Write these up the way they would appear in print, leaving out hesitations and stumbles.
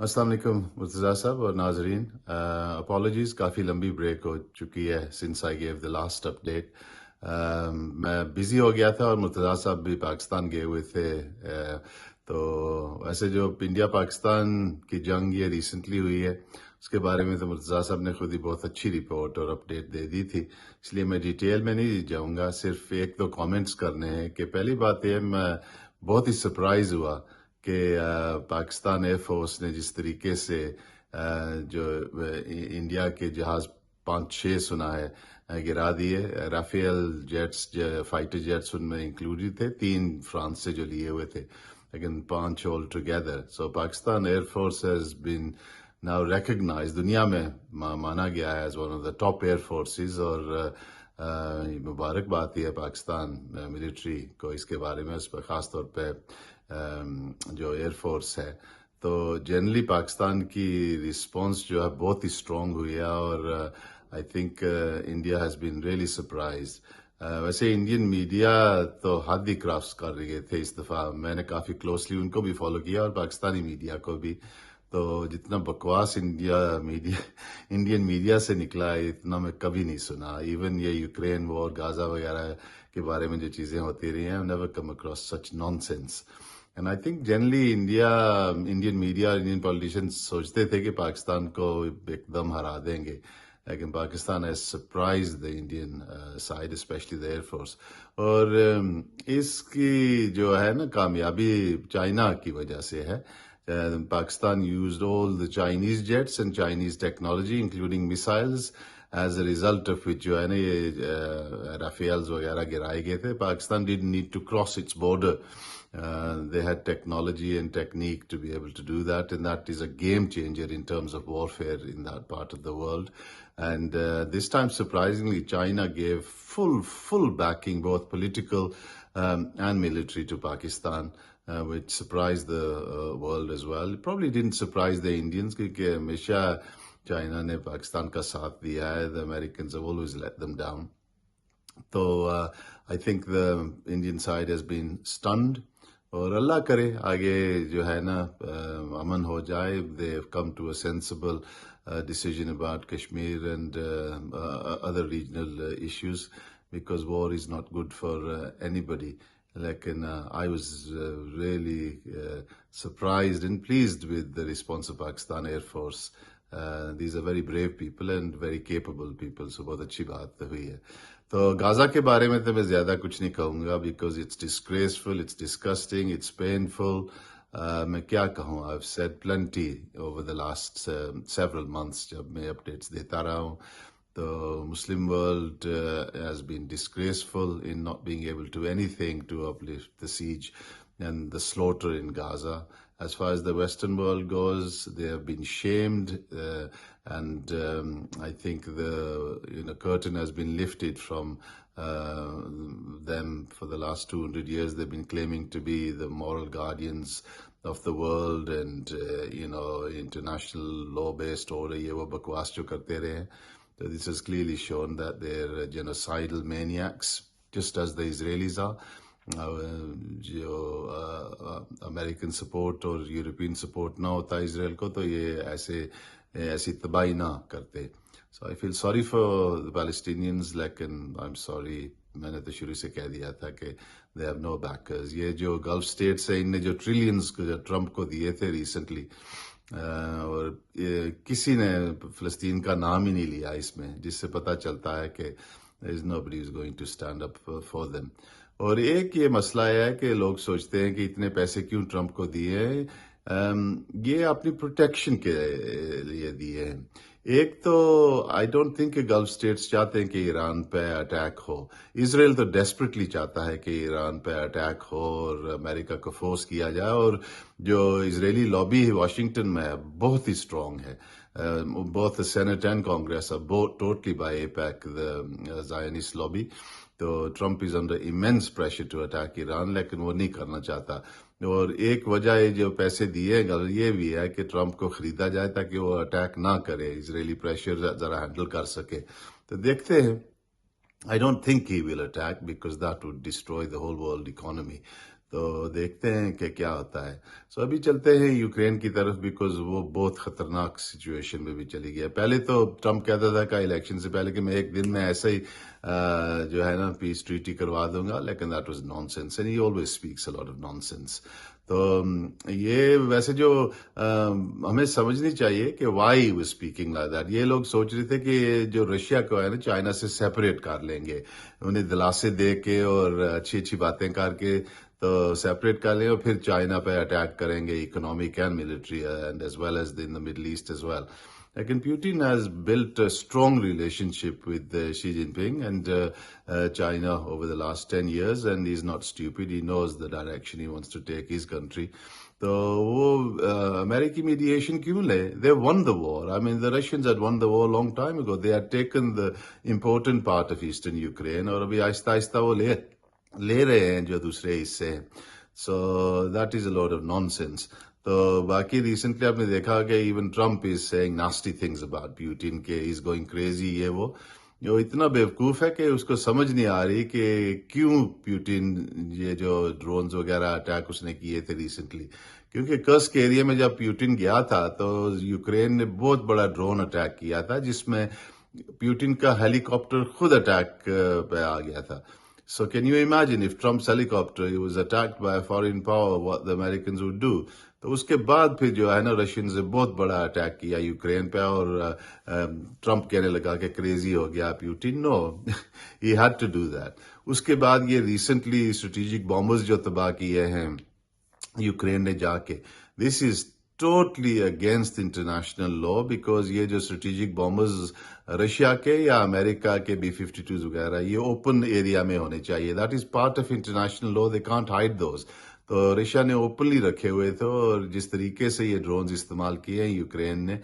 السلام علیکم مرتضیٰ صاحب اور ناظرین. اپالوجیز، کافی لمبی بریک ہو چکی ہے since I give the last update. میں بزی ہو گیا تھا اور مرتضیٰ صاحب بھی پاکستان گئے ہوئے تھے. تو ویسے جو انڈیا پاکستان کی جنگ یہ ریسنٹلی ہوئی ہے اس کے بارے میں تو مرتضیٰ صاحب نے خود ہی بہت اچھی رپورٹ اور اپڈیٹ دے دی تھی، اس لیے میں ڈیٹیل میں نہیں جاؤں گا. صرف ایک دو کامنٹس کرنے ہیں کہ پہلی بات یہ میں بہت ہی سرپرائز ہوا کہ پاکستان ایئر فورس نے جس طریقے سے جو انڈیا کے جہاز 5-6 سنا ہے گرا دیے. رافیل جیٹس، فائٹر جیٹس ان میں انکلوڈیڈ تھے، 3 فرانس سے جو لیے ہوئے تھے، لیکن 5 all together. So Pakistan air force has been now recognize, دنیا میں مانا گیا ہے as one of the top air forces. اور مبارک بات یہ ہے پاکستان ملٹری کو اس کے بارے میں، اس پہ خاص طور پہ جو ایئر فورس ہے. تو جنرلی پاکستان کی رسپانس جو ہے بہت ہی اسٹرانگ ہوئی ہے اور I think India has been really surprise. ویسے انڈین میڈیا تو حد ہی کرافٹس کر رہے تھے اس دفعہ. میں نے کافی کلوزلی ان کو بھی فالو کیا اور پاکستانی میڈیا کو بھی. تو جتنا بکواس انڈین میڈیا سے نکلا ہے اتنا میں کبھی نہیں سنا. ایون یہ یوکرین وار، غازہ وغیرہ کے بارے میں جو چیزیں ہوتی رہی ہیں، never come across such naan sense. And I think generally Indian media, Indian politicians سوچتے تھے کہ پاکستان کو ایک دم ہرا دیں گے، لیکن Pakistan has surprise the Indian side, especially the air force. اور اس کی جو ہے نا کامیابی چائنا کی وجہ سے ہے. Pakistan used all the Chinese jets and Chinese technology, including missiles, as a result of which جو ہے نا یہ رافیلز وغیرہ گرائے گئے تھے. Pakistan didn't need to cross its border. They had technology and technique to be able to do that, and that is a game changer in terms of warfare in that part of the world. And this time, surprisingly, China gave full backing, both political and military, to Pakistan, which surprised the world as well. It probably didn't surprise the Indians, because ہمیشہ China نے پاکستان کا ساتھ دیا ہے. The Americans have always let them down. تو I think the Indian side has been stunned. اور اللہ کرے آگے جو ہے نا امن ہو جائے. They have come to a sensible decision about Kashmir and other regional issues, because war is not good for anybody. لیکن I was really surprised and pleased with the response of Pakistan Air Force. These are very brave people and very capable people, so بہت اچھی بات ہوئی ہے. تو غازہ کے بارے میں تو میں زیادہ کچھ نہیں کہوں گا، because it's disgraceful, it's disgusting, it's painful. میں کیا کہوں، I have said plenty over the last several months جب میں اپڈیٹس دیتا رہا ہوں. تو Muslim world has been disgraceful in not being able to do anything to uplift the siege and the slaughter in Gaza. As far as the Western world goes, they have been shamed, and I think the curtain has been lifted from them. For the last 200 years, they've been claiming to be the moral guardians of the world and international law-based order. یہ وہ بکواس جو کرتے رہے. So this has clearly shown that they're genocidal maniacs, just as the Israelis are. جو American support اور European support نہ ہوتا اسرائیل کو تو یہ ایسی تباہی نہ کرتے. سو آئی feel sorry for the Palestinians, لیکن آئی ایم سوری، میں نے تو شروع سے کہہ دیا تھا کہ دے ہیو نو بیکرز. یہ جو گلف اسٹیٹس ہیں، ان نے جو ٹریلینز ٹرمپ کو دیے تھے ریسنٹلی، اور کسی نے فلسطین کا نام ہی نہیں لیا اس میں، جس سے پتہ چلتا ہے کہ there is nobody who is going to stand up for them. اور ایک یہ مسئلہ ہے کہ لوگ سوچتے ہیں کہ اتنے پیسے کیوں ٹرمپ کو دیے ہیں. یہ اپنی پروٹیکشن کے لیے دیے ہیں. ایک تو آئی ڈونٹ تھنک کہ گلف اسٹیٹس چاہتے ہیں کہ ایران پہ اٹیک ہو. اسرائیل تو ڈیسپریٹلی چاہتا ہے کہ ایران پہ اٹیک ہو اور امریکہ کو فورس کیا جائے. اور جو اسرائیلی لابی واشنگٹن میں ہے بہت ہی اسٹرانگ ہے. both the Senate and Congress are both totally by AIPAC, the Zionist lobby. تو Trump is under immense pressure to attack Iran, لیکن وہ نہیں کرنا چاہتا. اور ایک وجہ جو پیسے دیے یہ بھی ہے کہ ٹرمپ کو خریدا جائے تاکہ وہ اٹیک نہ کرے، اسرائیلی پریشر ذرا ہینڈل کر سکے. تو دیکھتے ہیں. I don't think he will attack because that would destroy the whole world economy. تو دیکھتے ہیں کہ کیا ہوتا ہے. سو ابھی چلتے ہیں یوکرین کی طرف، بیکاز وہ بہت خطرناک سچویشن میں بھی چلی گیا. پہلے تو ٹرمپ کہتا تھا کہ الیکشن سے پہلے کہ میں ایک دن میں ایسا ہی جو ہے نا پیس ٹریٹی کروا دوں گا، لیکن that was nonsense and he always speaks a lot of nonsense. تو یہ ویسے جو ہمیں سمجھنی چاہیے کہ why was speaking like that. یہ لوگ سوچ رہے تھے کہ جو رشیا کو ہے نا چائنا سے سیپریٹ کر لیں گے، انہیں دلاسے دے کے اور اچھی اچھی باتیں کر کے تو سیپریٹ کر لیں اور پھر چائنا پہ اٹیک کریں گے، economic and military and as well as in the Middle East as well. لیکن Putin has built a strong relationship with Xi Jinping and China over the last 10 years, and he's not stupid. He knows the direction he wants to take his country. تو وہ امریکی meditation کیوں لے؟ They won the war. I mean, the Russians had won the war a long time ago. They had taken the important part of eastern Ukraine, اور ابھی آہستہ آہستہ وہ لے رہے ہیں جو دوسرے حصے ہیں. So that is a lot of nonsense. تو باقی ریسنٹلی آپ نے دیکھا کہ even Trump is saying nasty things about Putin کہ از گوئنگ کریزی. وہ اتنا بیوقوف ہے کہ اس کو سمجھ نہیں آ رہی کہ کیوں پیوٹن یہ جو ڈرونز وغیرہ اٹیک اس نے کیے تھے ریسنٹلی. کیونکہ کرسک ایریا میں جب پیوٹن گیا تھا تو یوکرین نے بہت بڑا ڈرون اٹیک کیا تھا جس میں پیوٹن کا ہیلی کاپٹر خود اٹیک پہ آ گیا تھا. So can you imagine if Trump's helicopter was attacked by a foreign power, what the Americans would do? تو اس کے بعد پھر جو ہے نا رشینز نے بہت بڑا اٹیک کیا یوکرین پہ، اور ٹرمپ کہنے لگا کہ کریزی ہو گیا Putin. No, he had to do that. اس کے بعد یہ ریسنٹلی اسٹریٹجک بامبرز جو تباہ کیے ہیں یوکرین نے جا کے، this is totally against international law, because یہ جو اسٹریٹجک بامبرز رشیا کے یا امریکہ کے B-52 وغیرہ یہ اوپن ایریا میں ہونے چاہیے. That is part of international law, they can't hide those. تو رشیا نے اوپنلی رکھے ہوئے تھے، اور جس طریقے سے یہ ڈرونز استعمال کیے ہیں یوکرین نے،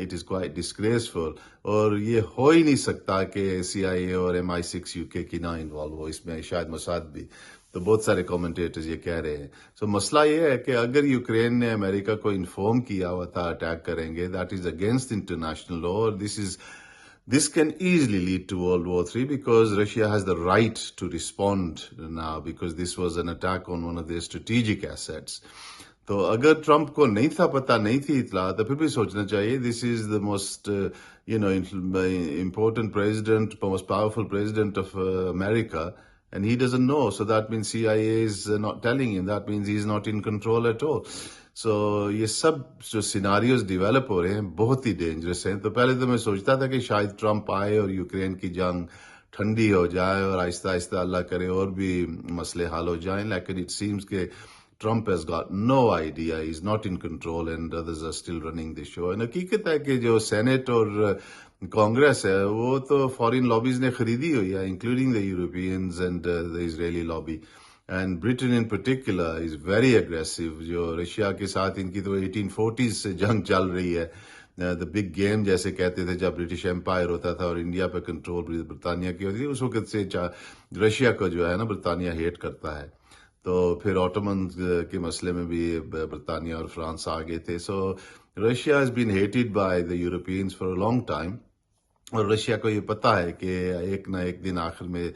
اٹ از کوائٹ ڈسگریسفل. اور یہ ہو ہی نہیں سکتا کہ CIA اور MI6 UK کی نہ انوالو ہو اس میں، شاید موساد بھی. تو بہت سارے کامنٹیٹرز یہ کہہ رہے ہیں. سو مسئلہ یہ ہے کہ اگر یوکرین نے امریکہ کو انفارم کیا ہوا تھا اٹیک کریں گے، دیٹ از اگینسٹ انٹرنیشنل لا، اور this can easily lead to World War III because Russia has the right to respond now because this was an attack on one of their strategic assets. تو اگر Trump کو نہیں تھا پتہ، نہیں تھی اطلاع، تو پھر بھی سوچنا چاہیے this is the most important president, most powerful president of America, and he doesn't know. So that means CIA is not telling him. That means he is not in control at all. سو یہ سب جو scenarios develop ہو رہے ہیں بہت ہی dangerous ہیں. تو پہلے تو میں سوچتا تھا کہ شاید ٹرمپ آئے اور یوکرین کی جنگ ٹھنڈی ہو جائے اور آہستہ آہستہ اللہ کرے اور بھی مسئلے حل ہو جائیں، لیکن اٹ سیمز کہ Trump has got no idea, he is not in control and others are still running the show. حقیقت ہے کہ جو سینٹ اور کانگریس ہے وہ تو فارن لابیز نے خریدی ہوئی ہے، including the Europeans and the Israeli lobby. And Britain in particular is very aggressive. جو رشیا کے ساتھ ان کی تو 1840s سے جنگ چل رہی ہے. دا بگ گیم جیسے کہتے تھے جب برٹش امپائر ہوتا تھا اور انڈیا پہ کنٹرول برطانیہ کی ہوتی تھی، اس وقت سے رشیا کو جو ہے نا برطانیہ ہیٹ کرتا ہے. تو پھر آٹومن کے مسئلے میں بھی برطانیہ اور فرانس آگے تھے. So Russia has been hated by the Europeans for a long time, اور رشیا کو یہ پتا ہے کہ ایک نہ ایک دن آخر میں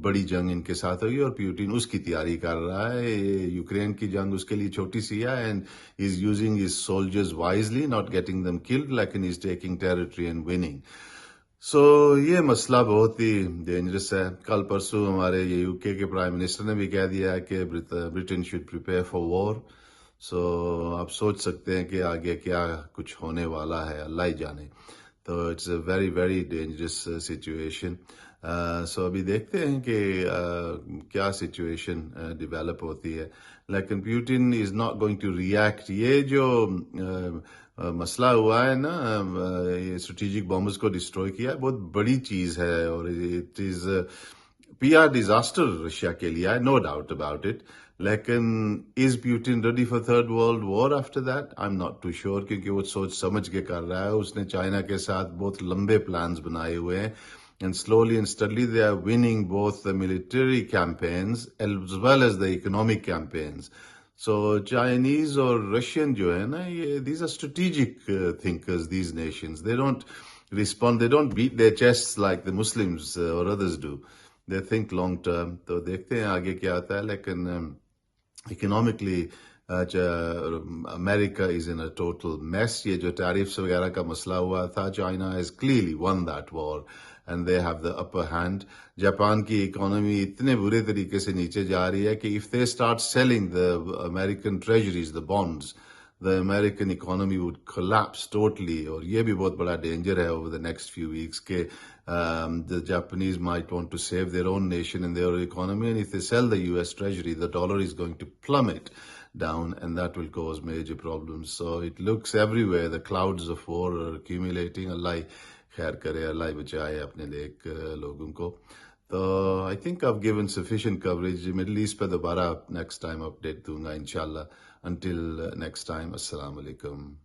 بڑی جنگ ان کے ساتھ ہوگی، اور پیوٹن اس کی تیاری کر رہا ہے. یوکرین کی جنگ اس کے لیے چھوٹی سی ہے، and is using his soldiers wisely, not getting them killed, لیکن is taking territory and winning. So یہ مسئلہ بہت ہی ڈینجرس ہے. کل پرسوں ہمارے UK کے پرائم منسٹر نے بھی کہہ دیا ہے کہ Britain should prepare for war. So آپ سوچ سکتے ہیں کہ آگے کیا کچھ ہونے والا ہے، اللہ ہی جانے. تو it's a very very dangerous situation. So ابھی دیکھتے ہیں کہ کیا سچویشن ڈیولپ ہوتی ہے، لیکن Putin is not going to react. یہ جو مسئلہ ہوا ہے نا، یہ اسٹریٹجک بامبرز کو ڈسٹروائے کیا ہے، بہت بڑی چیز ہے، اور it is PR disaster Russia کے لیے، نو ڈاؤٹ اباؤٹ اٹ. لیکن is Putin ready for third world war after that? I am not too sure, کیونکہ وہ سوچ سمجھ کے کر رہا ہے. اس نے چائنا کے ساتھ بہت لمبے پلانز بنائے ہوئے ہیں، and slowly and steadily they are winning both the military campaigns as well as the economic campaigns. So Chinese or Russian جو ہے نا، یہ these are strategic thinkers, these nations. They don't respond, they don't beat their chests like the Muslims or others do. They think long term. تو دیکھتے ہیں آگے کیا آتا ہے. لیکن economically America is in a total mess. یہ جو tariffs وغیرہ کا مسئلہ ہوا تھا, China has clearly won that war and they have the upper hand. Japan کی اکانومی اتنے برے طریقے سے نیچے جا رہی ہے کہ if they start selling the American treasuries, the bonds, the American economy would collapse totally. اور یہ بھی بہت بڑا danger ہے over the next few weeks کہ the Japanese might want to save their own nation and their economy, and if they sell the US treasury, the dollar is going to plummet down and that will cause major problems. So it looks everywhere the clouds of war are accumulating. Allah khair kare, Allah bachaye apne lek logon ko. So I think I've given sufficient coverage. Middle East pe dobara next time update dunga inshallah. Until next time, assalamu alaikum.